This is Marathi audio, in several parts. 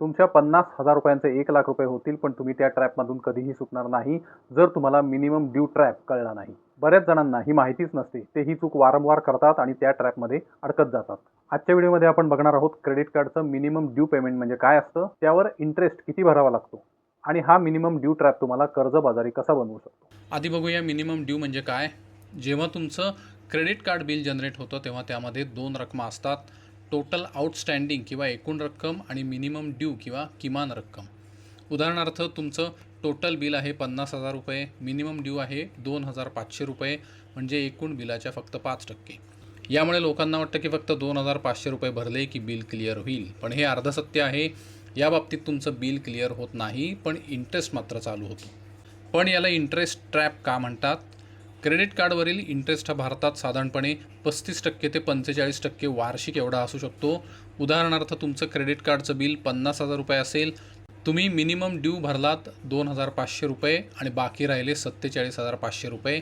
तुमच्या 50,000 रुपयांचे 1,00,000 रुपये होतील, पण तुम्ही त्या ट्रॅपमधून कधीही सुटणार नाही जर तुम्हाला मिनिमम ड्यू ट्रॅप कळला नाही. बऱ्याच जणांना ही माहितीच नसते. ते ही चूक वारंवार करतात आणि त्या ट्रॅपमध्ये अडकत जातात. आजच्या व्हिडिओमध्ये आपण बघणार आहोत क्रेडिट कार्डचं मिनिमम ड्यू पेमेंट म्हणजे काय असतं, त्यावर इंटरेस्ट किती भरावा लागतो आणि हा मिनिमम ड्यू ट्रॅप तुम्हाला कर्जबाजारी कसा बनवू शकतो. आधी बघूया मिनिमम ड्यू म्हणजे काय. जेव्हा तुमचं क्रेडिट कार्ड बिल जनरेट होतं तेव्हा त्यामध्ये दोन रकमा असतात, टोटल आउटस्टँडिंग किंवा एकूण रक्कम आणि मिनिमम ड्यू किंवा किमान रक्कम. उदाहरणार्थ तुमचं टोटल बिल आहे 50,000 रुपये, मिनिमम ड्यू आहे 2,500 रुपये, म्हणजे एकूण बिलाच्या फक्त 5%. यामुळे लोकांना वाटतं की फक्त 2,500 रुपये भरले की बिल क्लिअर होईल, पण हे अर्ध सत्य आहे. या बाबतीत तुमचं बिल क्लिअर होत नाही, पण इंटरेस्ट मात्र चालू होतो. पण याला इंटरेस्ट ट्रॅप का म्हणतात? क्रेडिट कार्डवरील इंटरेस्ट हा भारतात साधारणपणे 35% ते 45% वार्षिक एवढा असू शकतो. उदाहरणार्थ तुमचं क्रेडिट कार्डचं बिल 50,000 रुपये असेल, तुम्ही मिनिमम ड्यू भरलात 2,500 रुपये आणि बाकी राहिले 47,500 रुपये.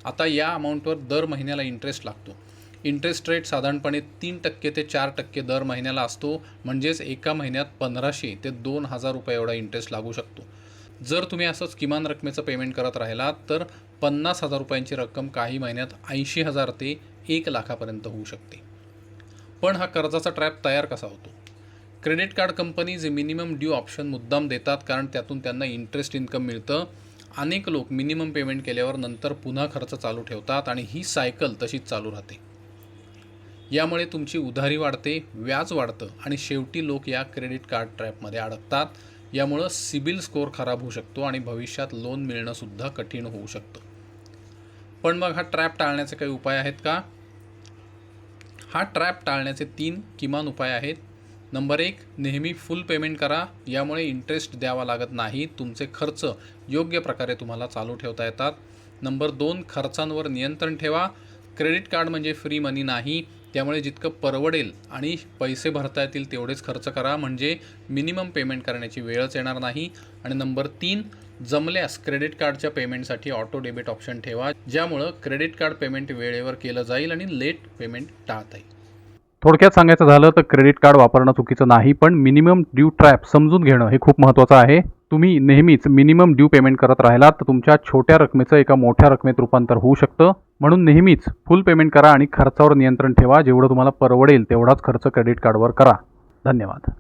आता या अमाऊंटवर दर महिन्याला इंटरेस्ट लागतो. इंटरेस्ट रेट साधारणपणे 3% ते 4% दर महिन्याला असतो, म्हणजेच एका महिन्यात 1,500 ते 2,000 रुपये एवढा इंटरेस्ट लागू शकतो. जर तुम्ही असंच किमान रकमेचं पेमेंट करत राहिलात तर 50,000 रुपयांची रक्कम काही महिन्यात 80,000 ते 1,00,000पर्यंत होऊ शकते. पण हा कर्जाचा ट्रॅप तयार कसा होतो? Credit card companies minimum due option मुद्दाम देतात, कारण त्यातून त्यांना इंटरेस्ट इन्कम मिळतं. अनेक लोक मिनिमम पेमेंट केल्यावर नंतर पुन्हा खर्च चालू ठेवतात आणि ही सायकल तशीच चालू राहते. यामुळे तुमची उधारी वाढते, व्याज वाढतं आणि शेवटी लोक या क्रेडिट कार्ड ट्रॅपमध्ये अडकतात. यामुळं सिबिल स्कोअर खराब होऊ शकतो आणि भविष्यात लोन मिळणंसुद्धा कठीण होऊ शकतं. पण मग हा ट्रॅप टाळण्याचे काही उपाय आहेत का? हा ट्रॅप टाळण्याचे 3 किमान उपाय आहेत. नंबर 1, नेहमी फुल पेमेंट करा. यामुळे इंटरेस्ट द्यावा लागत नाही, तुमचे खर्च योग्य प्रकारे तुम्हाला चालू ठेवता येतात. नंबर 2, खर्चांवर नियंत्रण ठेवा. क्रेडिट कार्ड म्हणजे फ्री मनी नाही, त्यामुळे जितकं परवडेल आणि पैसे भरता येतील तेवढेच खर्च करा, म्हणजे मिनिमम पेमेंट करण्याची वेळच येणार नाही. आणि नंबर 3, जमल्यास क्रेडिट कार्डच्या पेमेंटसाठी ऑटो डेबिट ऑप्शन ठेवा, ज्यामुळं क्रेडिट कार्ड पेमेंट वेळेवर केलं जाईल आणि लेट पेमेंट टाळता येईल. थोडक्यात सांगायचं झालं तर क्रेडिट कार्ड वापरणं चुकीचं नाही, पण मिनिमम ड्यू ट्रॅप समजून घेणं हे खूप महत्त्वाचं आहे. तुम्ही नेहमीच मिनिमम ड्यू पेमेंट करत राहिलात तर तुमच्या छोट्या रकमेचं एका मोठ्या रकमेत रूपांतर होऊ शकतं. म्हणून नेहमीच फुल पेमेंट करा आणि खर्चावर नियंत्रण ठेवा. जेवढं तुम्हाला परवडेल तेवढाच खर्च क्रेडिट कार्डवर करा. धन्यवाद.